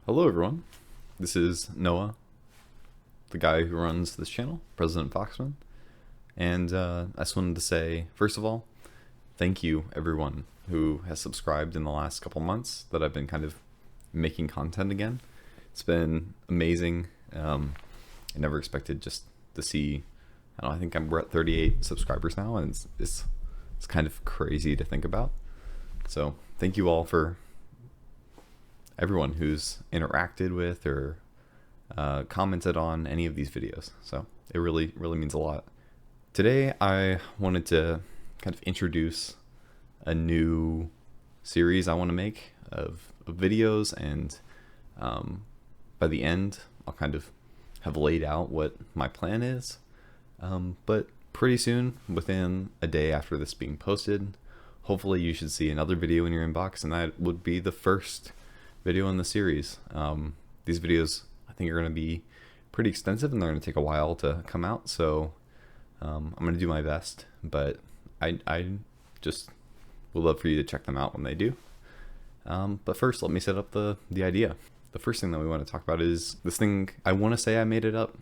Hello everyone, this is Noah, the guy who runs this channel, President Foxman, and I just wanted to say, first of all, thank you everyone who has subscribed in the last couple months that I've been kind of making content again. It's been amazing. I never expected just to see, I don't know, I think we're at 38 subscribers now, and it's kind of crazy to think about. So thank you all for everyone who's interacted with or commented on any of these videos. So it really means a lot. Today I wanted to kind of introduce a new series I want to make of videos, and by the end I'll kind of have laid out what my plan is. But pretty soon, within a day after this being posted, hopefully you should see another video in your inbox, and that would be the first video in the series. These videos I think are going to be pretty extensive, and they're going to take a while to come out, so I'm going to do my best, but I just would love for you to check them out when they do. But first, let me set up the idea. The first thing that we want to talk about is this thing. I want to say I made it up,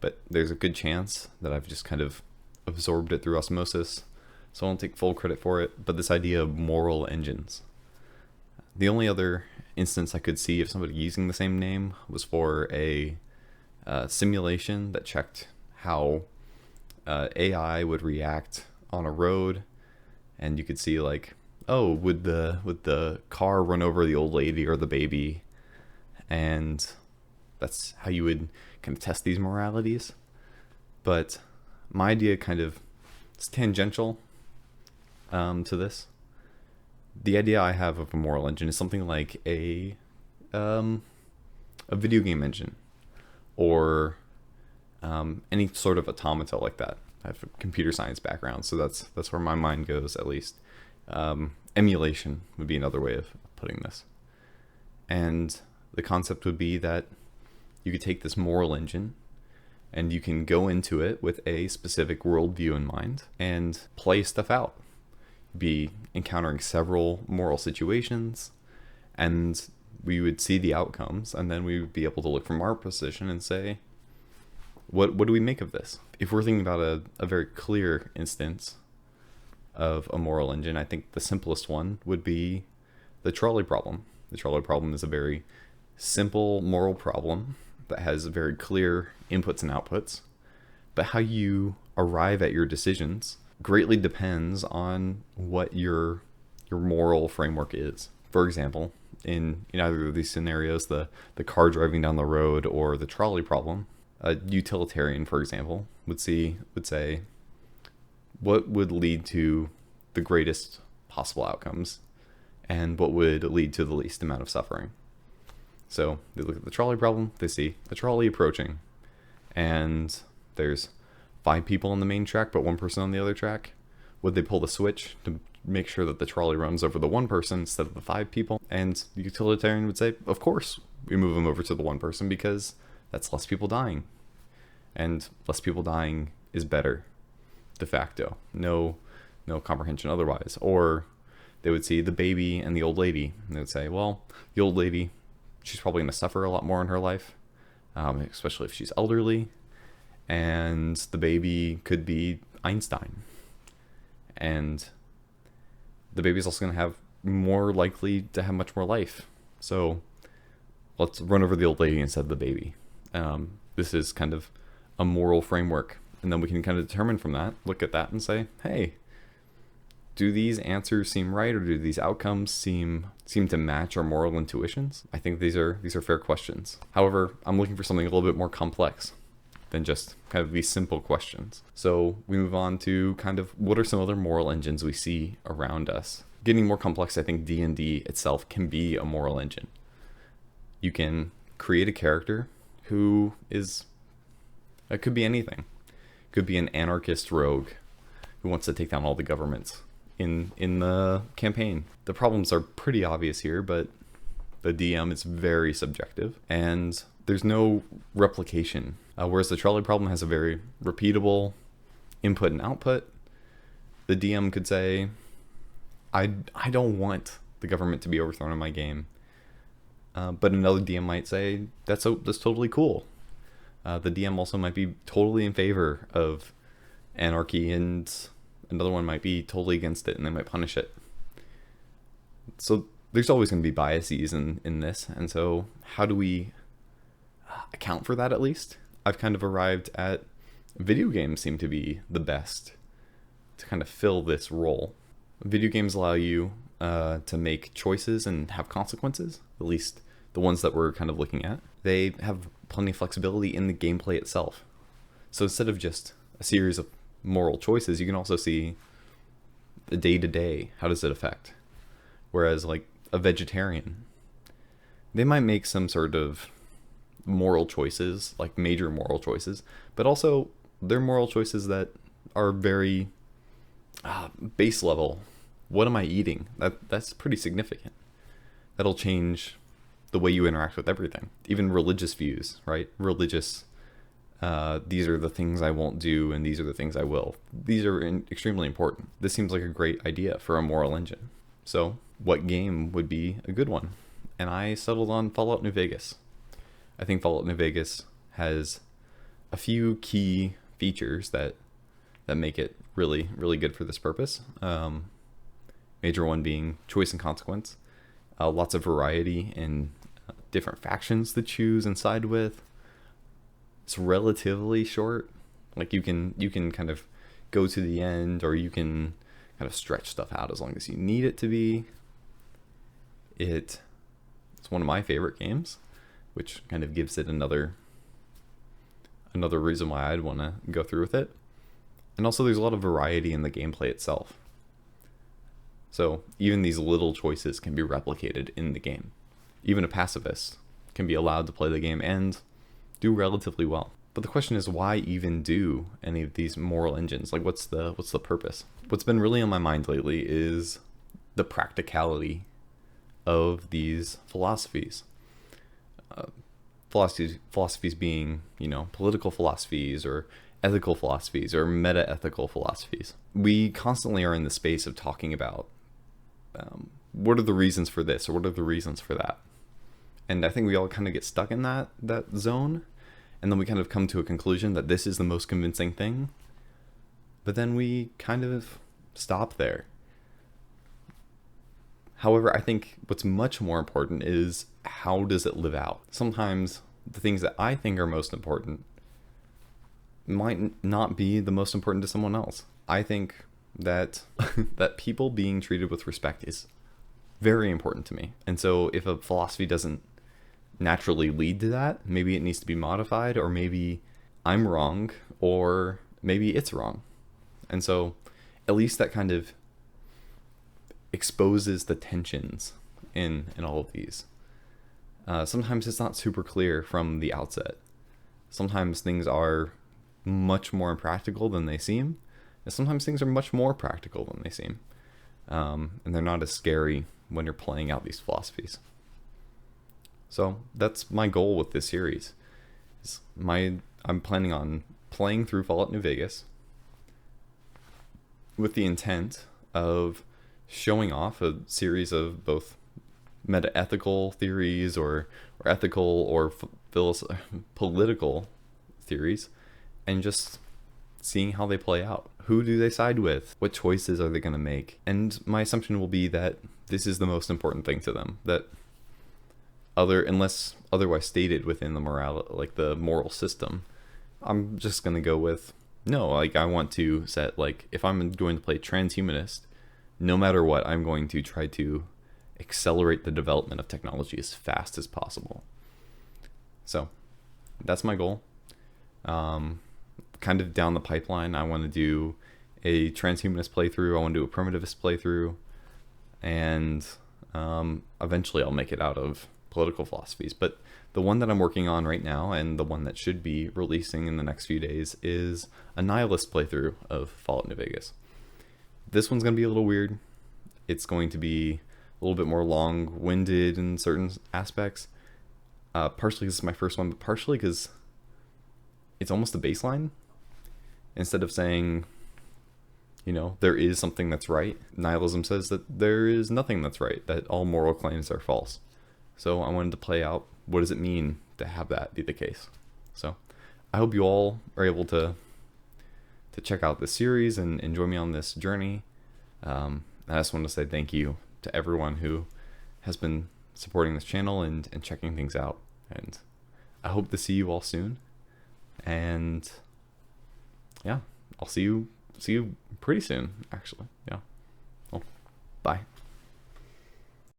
but there's a good chance that I've just kind of absorbed it through osmosis, so I won't take full credit for it. But this idea of moral engines. The only other instance I could see of somebody using the same name was for a simulation that checked how AI would react on a road, and you could see like, oh, would the car run over the old lady or the baby, and that's how you would kind of test these moralities. But my idea kind of is tangential to this. The idea I have of a moral engine is something like a video game engine, or any sort of automata like that. I have a computer science background, so that's where my mind goes, at least. Emulation would be another way of putting this. And the concept would be that you could take this moral engine and you can go into it with a specific worldview in mind and play stuff out. Be encountering several moral situations, and we would see the outcomes, and then we would be able to look from our position and say, what do we make of this? If we're thinking about a very clear instance of a moral engine, I think the simplest one would be the trolley problem. The trolley problem is a very simple moral problem that has very clear inputs and outputs, but how you arrive at your decisions greatly depends on what your moral framework is. For example, in either of these scenarios, the car driving down the road or the trolley problem, a utilitarian, for example, would say, what would lead to the greatest possible outcomes, and what would lead to the least amount of suffering. So they look at the trolley problem, they see a trolley approaching, and there's 5 people on the main track but 1 person on the other track. Would they pull the switch to make sure that the trolley runs over the 1 person instead of the 5 people? And the utilitarian would say, of course we move them over to the 1 person, because that's less people dying, and less people dying is better de facto. No comprehension otherwise. Or they would see the baby and the old lady, and they would say, well, the old lady, she's probably going to suffer a lot more in her life, especially if she's elderly. And the baby could be Einstein, and the baby's also going to have more likely to have much more life. So let's run over the old lady instead of the baby. This is kind of a moral framework, and then we can kind of determine from that, look at that and say, hey, do these answers seem right, or do these outcomes seem to match our moral intuitions? I think these are fair questions. However, I'm looking for something a little bit more complex than just kind of these simple questions. So we move on to kind of what are some other moral engines we see around us. Getting more complex, I think D&D itself can be a moral engine. You can create a character who is, it could be anything. It could be an anarchist rogue who wants to take down all the governments in the campaign. The problems are pretty obvious here, but the DM is very subjective, and there's no replication. Whereas the trolley problem has a very repeatable input and output, the DM could say, I don't want the government to be overthrown in my game. But another DM might say that's totally cool. The DM also might be totally in favor of anarchy, and another one might be totally against it, and they might punish it. So there's always going to be biases in this, and so how do we account for that? At least I've kind of arrived at video games seem to be the best to kind of fill this role. Video games allow you to make choices and have consequences, at least the ones that we're kind of looking at. They have plenty of flexibility in the gameplay itself. So instead of just a series of moral choices, you can also see the day-to-day, how does it affect? Whereas like a vegetarian, they might make some sort of moral choices, like major moral choices, but also they're moral choices that are very base level. What am I eating? That's pretty significant. That'll change the way you interact with everything. Even religious views, right? Religious, these are the things I won't do and these are the things I will. These are extremely important. This seems like a great idea for a moral engine. So what game would be a good one? And I settled on Fallout New Vegas. I think Fallout New Vegas has a few key features that make it really, really good for this purpose. Major one being choice and consequence. Lots of variety in different factions to choose and side with. It's relatively short. Like you can kind of go to the end, or you can kind of stretch stuff out as long as you need it to be. It's one of my favorite games, which kind of gives it another reason why I'd want to go through with it. And also there's a lot of variety in the gameplay itself. So even these little choices can be replicated in the game. Even a pacifist can be allowed to play the game and do relatively well. But the question is, why even do any of these moral engines? Like what's the purpose? What's been really on my mind lately is the practicality of these philosophies. Philosophies being, political philosophies or ethical philosophies or meta-ethical philosophies. We constantly are in the space of talking about what are the reasons for this or what are the reasons for that. And I think we all kind of get stuck in that zone, and then we kind of come to a conclusion that this is the most convincing thing, but then we kind of stop there. However, I think what's much more important is how does it live out? Sometimes the things that I think are most important might not be the most important to someone else. I think that that people being treated with respect is very important to me. And so if a philosophy doesn't naturally lead to that, maybe it needs to be modified, or maybe I'm wrong, or maybe it's wrong. And so at least that kind of exposes the tensions in all of these. Sometimes it's not super clear from the outset. Sometimes things are much more impractical than they seem, and sometimes things are much more practical than they seem. And they're not as scary when you're playing out these philosophies. So that's my goal with this series. I'm planning on playing through Fallout New Vegas with the intent of showing off a series of both meta-ethical theories or ethical or political theories, and just seeing how they play out. Who do they side with? What choices are they going to make? And my assumption will be that this is the most important thing to them. That unless otherwise stated within the the moral system, I'm just going to go with no. I want to set, if I'm going to play transhumanist, no matter what, I'm going to try to accelerate the development of technology as fast as possible. So that's my goal. Kind of down the pipeline, I want to do a transhumanist playthrough. I want to do a primitivist playthrough, and eventually I'll make it out of political philosophies. But the one that I'm working on right now, and the one that should be releasing in the next few days, is a nihilist playthrough of Fallout New Vegas. This one's going to be a little weird. It's going to be a little bit more long-winded in certain aspects. Partially because it's my first one, but partially because it's almost a baseline. Instead of saying, there is something that's right, nihilism says that there is nothing that's right, that all moral claims are false. So I wanted to play out, what does it mean to have that be the case? So I hope you all are able to check out this series and join me on this journey. I just want to say thank you to everyone who has been supporting this channel and checking things out. And I hope to see you all soon. And yeah, I'll see you pretty soon, actually. Yeah. Well, bye.